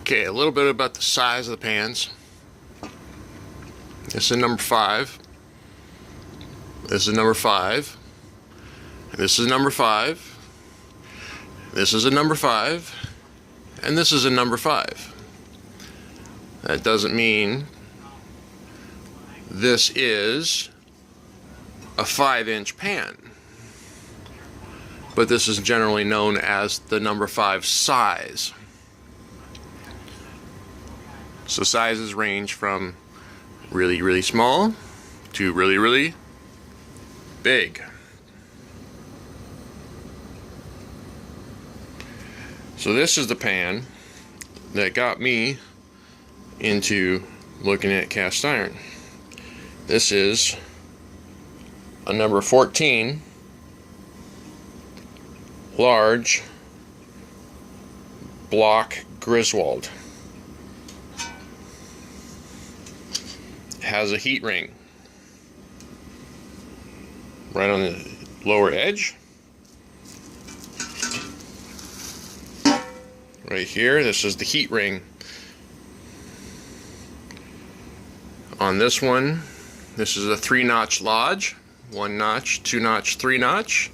Okay, a little bit about the size of the pans. This is number 5. This is number 5. This is number 5. This is a number 5. And this is a number 5. That doesn't mean this is a 5-inch pan, but this is generally known as the number 5 size. So sizes range from really, really small to really, really big. So this is the pan that got me into looking at cast iron. This is a number 14 large block Griswold. Has a heat ring right on the lower edge. Right here, this is the heat ring. On this one, this is a 3-notch lodge. 1 notch, 2 notch, 3 notch.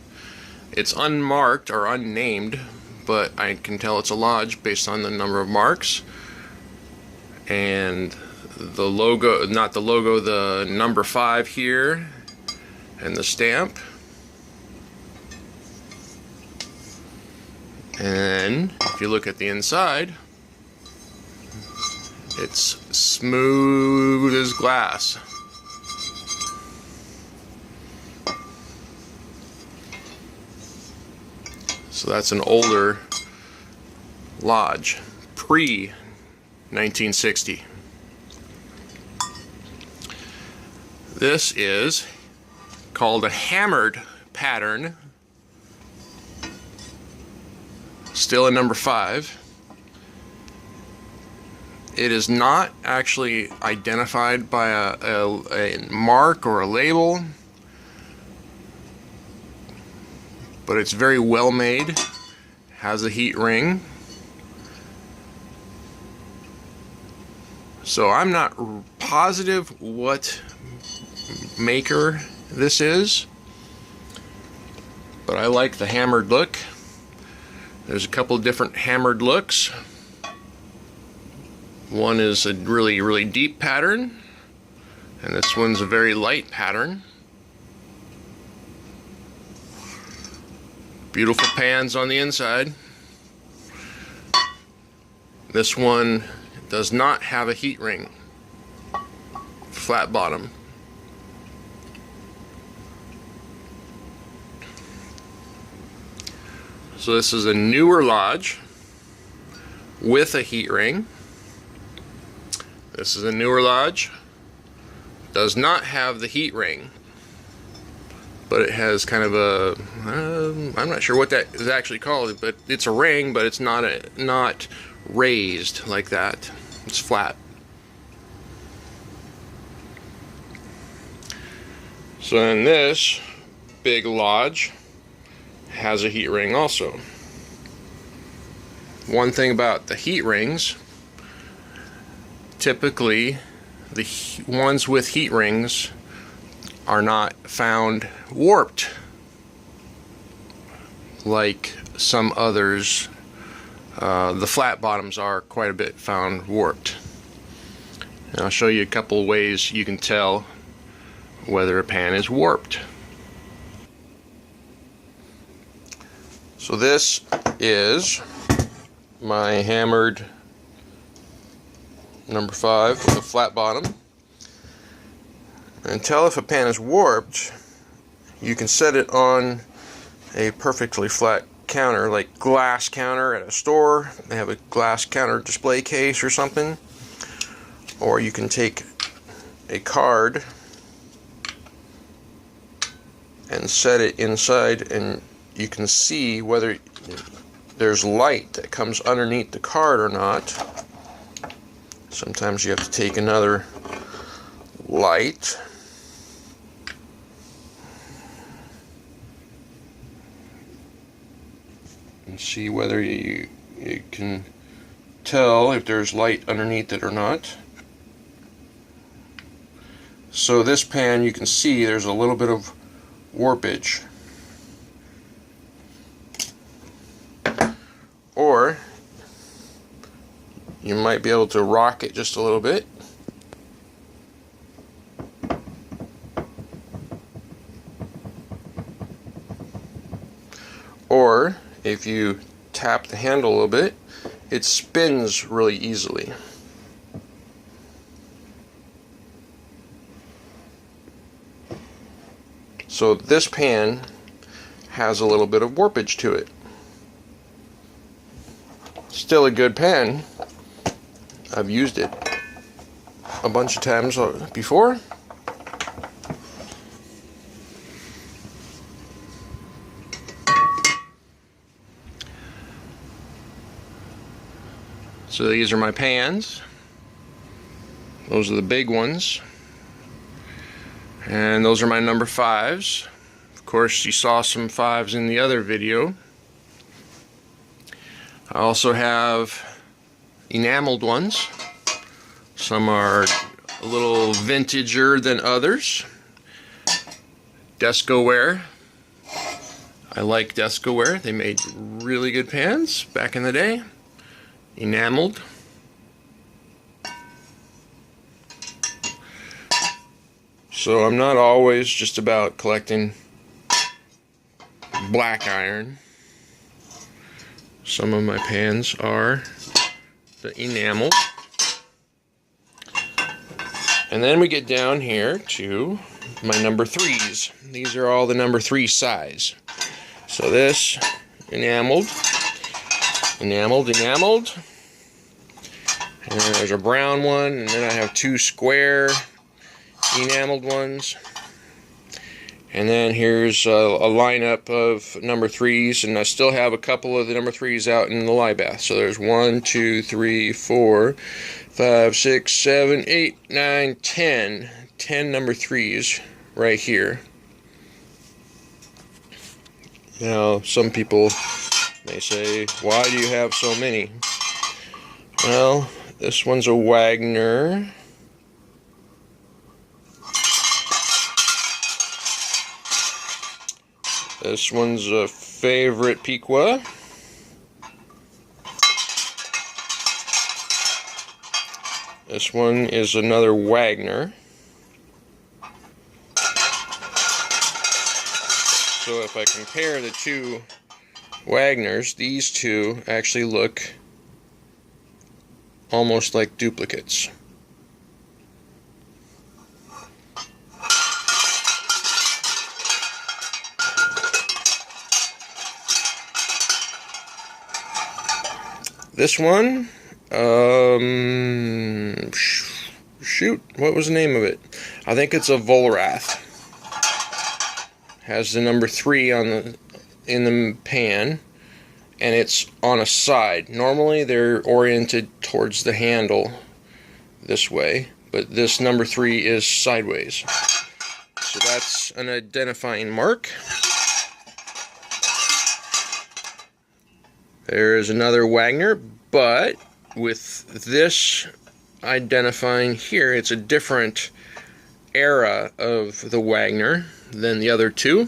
It's unmarked or unnamed, but I can tell it's a lodge based on the number of marks. And the logo, not the logo, the number 5 here, and the stamp. And if you look at the inside, it's smooth as glass. So that's an older lodge, pre-1960. This is called a hammered pattern, still a number 5. It is not actually identified by a mark or a label, but it's very well made. Has a heat ring. So I'm not positive what maker this is, but I like the hammered look. There's a couple of different hammered looks. One is a really, really deep pattern, and this one's a very light pattern. Beautiful pans on the inside. This one does not have a heat ring. Flat bottom. So this is a newer lodge with a heat ring. This is a newer lodge. Does not have the heat ring, but it has kind of a, I'm not sure what that is actually called, but it's a ring, but it's not raised like that. It's flat. So then this big lodge has a heat ring also. One thing about the heat rings, typically the ones with heat rings are not found warped like some others. The flat bottoms are quite a bit found warped. And I'll show you a couple ways you can tell whether a pan is warped. So this is my hammered number 5 with a flat bottom. And tell if a pan is warped, you can set it on a perfectly flat counter, like glass counter at a store. They have a glass counter display case or something. Or you can take a card and set it inside, and you can see whether there's light that comes underneath the card or not. Sometimes you have to take another light and see whether you can tell if there's light underneath it or not. So this pan, you can see there's a little bit of warpage. Or you might be able to rock it just a little bit. Or if you tap the handle a little bit, it spins really easily. So this pan has a little bit of warpage to it. Still a good pan. I've used it a bunch of times before. So these are my pans. Those are the big ones. And those are my number 5s. Of course, you saw some 5s in the other video. I also have enameled ones. Some are a little vintager than others. Descoware. I like Descoware. They made really good pans back in the day. Enameled. So I'm not always just about collecting black iron. Some of my pans are the enameled. And then we get down here to my number 3s. These are all the number 3 size. So this, enameled, enameled, enameled. And then there's a brown one, and then I have 2 square enameled ones. And then here's a lineup of number 3s, and I still have a couple of the number 3s out in the lye bath. So there's 1, 2, 3, 4, 5, 6, 7, 8, 9, 10. 10 number 3s right here. Now, some people may say, why do you have so many? Well, this one's a Wagner. This one's a favorite Piqua. This one is another Wagner. So if I compare the 2 Wagners, these 2 actually look almost like duplicates. This one, shoot, what was the name of it? I think it's a Volrath. Has the number 3 on in the pan, and it's on a side. Normally they're oriented towards the handle this way, but this number 3 is sideways. So that's an identifying mark. There's another Wagner, but with this identifying here, it's a different era of the Wagner than the other 2.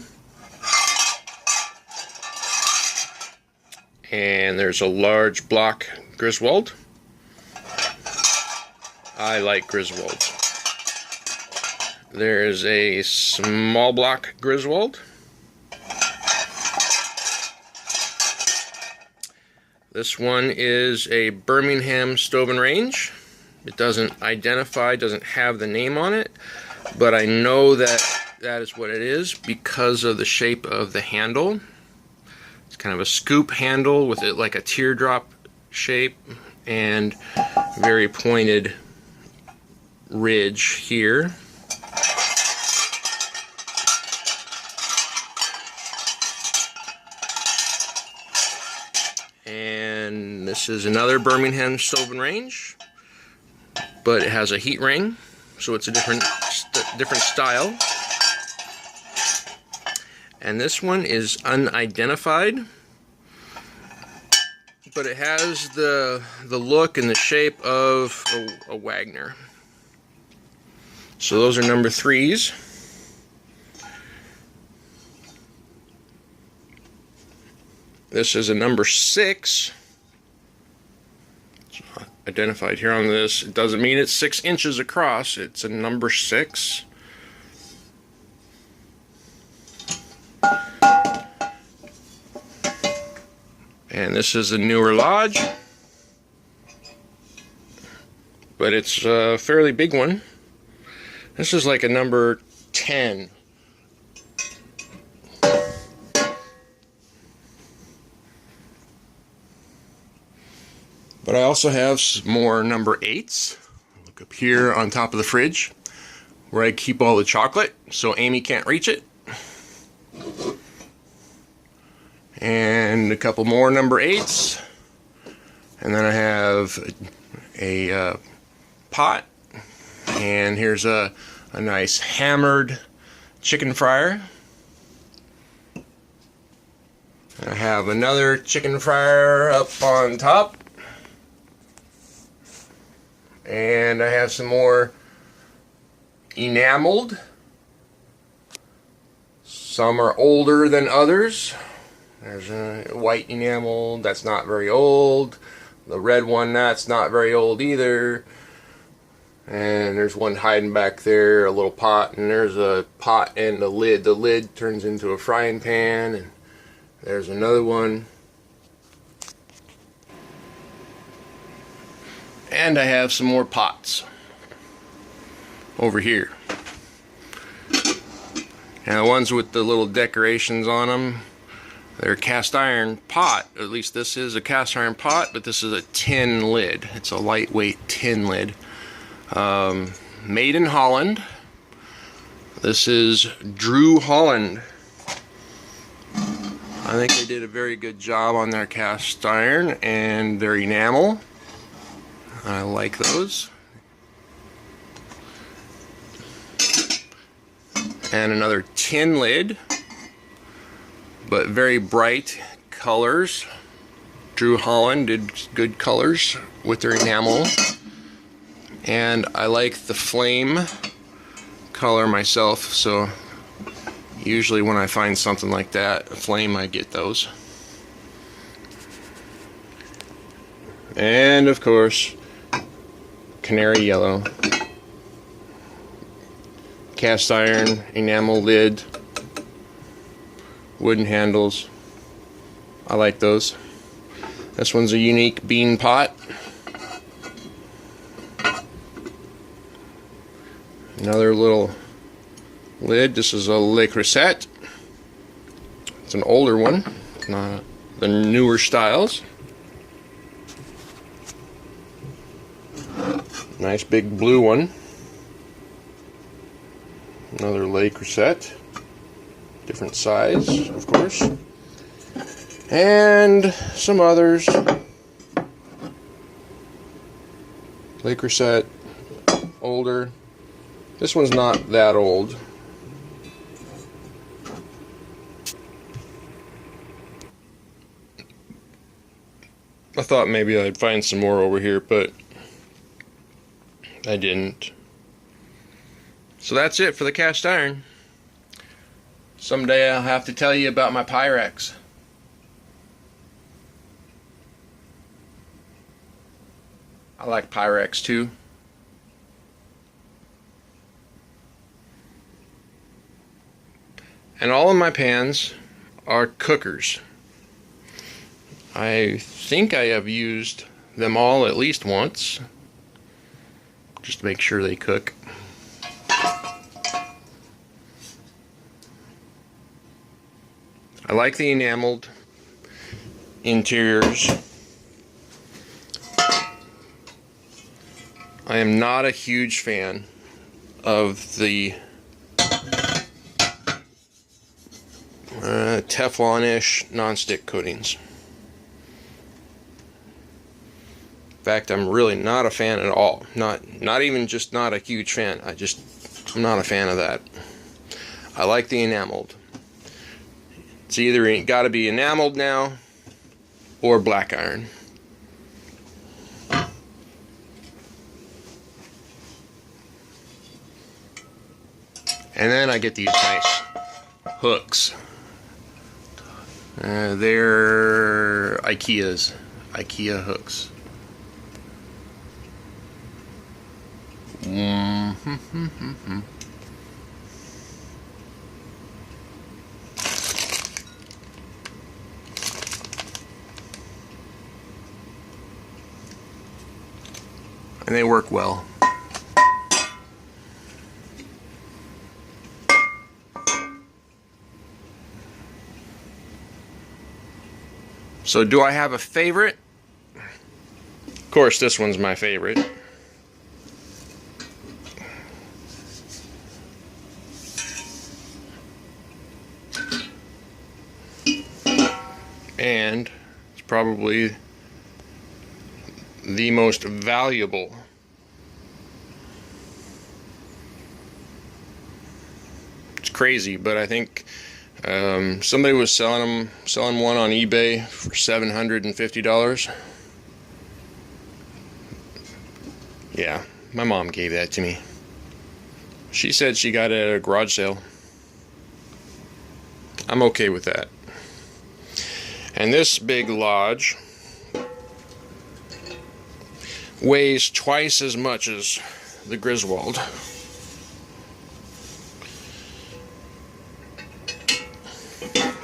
And there's a large block Griswold. I like Griswold. There is a small block Griswold. This one is a Birmingham Stove and Range. It doesn't identify, doesn't have the name on it, but I know that that is what it is because of the shape of the handle. It's kind of a scoop handle with it like a teardrop shape and very pointed ridge here. And this is another Birmingham Stove and Range, but it has a heat ring, so it's a different style. And this one is unidentified, but it has the look and the shape of a Wagner. So those are number 3s. This is a number 6. It's not identified here on this. It doesn't mean it's 6 inches across. It's a number 6. And this is a newer Lodge, but it's a fairly big one. This is like a number 10. But I also have some more number 8s. Look up here on top of the fridge where I keep all the chocolate so Amy can't reach it. And a couple more number 8s. And then I have a pot. And here's a nice hammered chicken fryer. And I have another chicken fryer up on top. And I have some more enameled. Some are older than others. There's a white enamel that's not very old. The red one, that's not very old either. And there's one hiding back there, a little pot. And there's a pot and the lid. The lid turns into a frying pan. And there's another one. And I have some more pots over here. And the ones with the little decorations on them, they're cast iron pot. At least this is a cast iron pot, but this is a tin lid. It's a lightweight tin lid. Made in Holland. This is Drew Holland. I think they did a very good job on their cast iron and their enamel. I like those. And another tin lid, but very bright colors. Drew Holland did good colors with their enamel. And I like the flame color myself, so usually when I find something like that, a flame, I get those. And of course, canary yellow. Cast iron, enamel lid, wooden handles. I like those. This one's a unique bean pot. Another little lid. This is a Le Creuset. It's an older one, not the newer styles. Nice big blue one. Another Le Creuset. Different size, of course. And some others. Le Creuset, older. This one's not that old. I thought maybe I'd find some more over here, but I didn't. So that's it for the cast iron. Someday I'll have to tell you about my Pyrex. I like Pyrex too. And all of my pans are cookers. I think I have used them all at least once, just to make sure they cook. I like the enameled interiors. I am not a huge fan of the Teflon-ish non-stick coatings. In fact, I'm really not a fan at all. Not even just not a huge fan. I'm not a fan of that. I like the enameled. It's either got to be enameled now or black iron. And then I get these nice hooks. They're IKEA hooks. And they work well. So do I have a favorite? Of course, this one's my favorite. And it's probably the most valuable. It's crazy, but I think somebody was selling one on eBay for $750. Yeah, my mom gave that to me. She said she got it at a garage sale. I'm okay with that. And this big lodge weighs twice as much as the Griswold.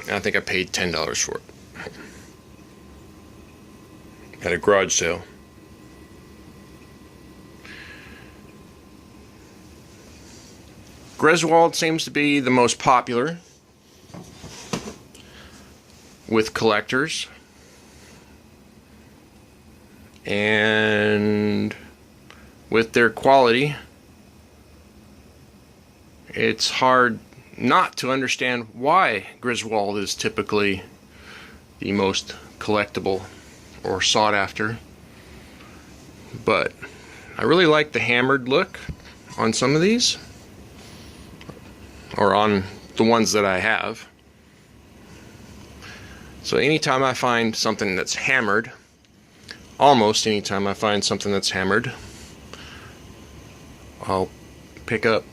I think I paid $10 for it at a garage sale. Griswold seems to be the most popular with collectors, and with their quality, it's hard not to understand why Griswold is typically the most collectible or sought after. But I really like the hammered look on some of these, or on the ones that I have. So anytime I find something that's hammered, almost anytime I find something that's hammered, I'll pick up.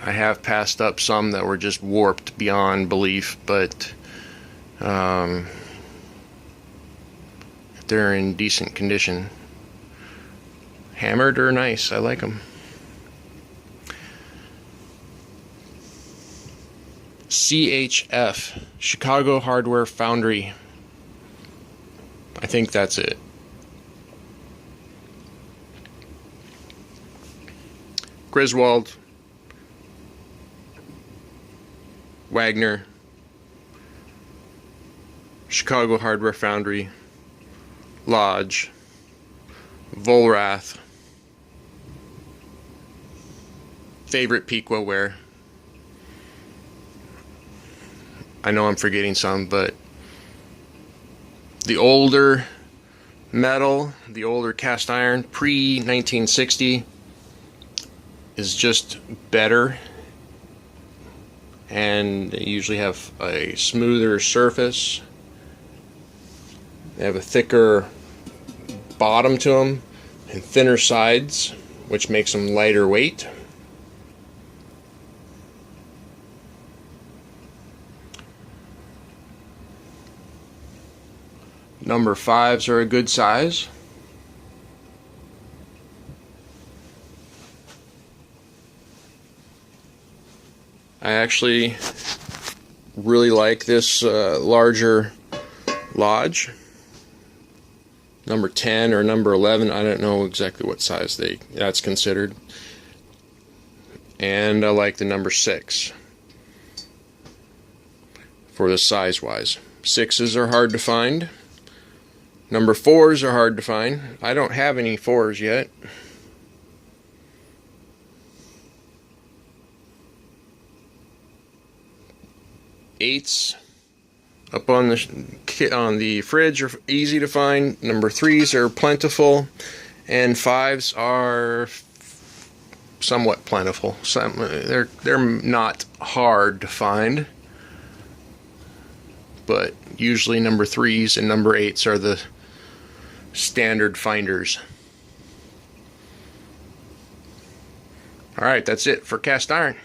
I have passed up some that were just warped beyond belief, but if they're in decent condition, hammered are nice. I like them. CHF, Chicago Hardware Foundry. I think that's it. Griswold, Wagner, Chicago Hardware Foundry, Lodge, Volrath. Favorite cookware. I know I'm forgetting some, but the older metal, the older cast iron, pre-1960, is just better, and they usually have a smoother surface. They have a thicker bottom to them and thinner sides, which makes them lighter weight. Number 5s are a good size. I actually really like this larger Lodge. Number 10 or number 11, I don't know exactly what size that's considered. And I like the number 6 for the size-wise. 6s are hard to find. Number 4s are hard to find. I don't have any 4s yet. Eights up on the fridge are easy to find. Number 3s are plentiful, and 5s are somewhat plentiful. They're not hard to find, but usually number 3s and number 8s are the standard finders. Alright, that's it for cast iron.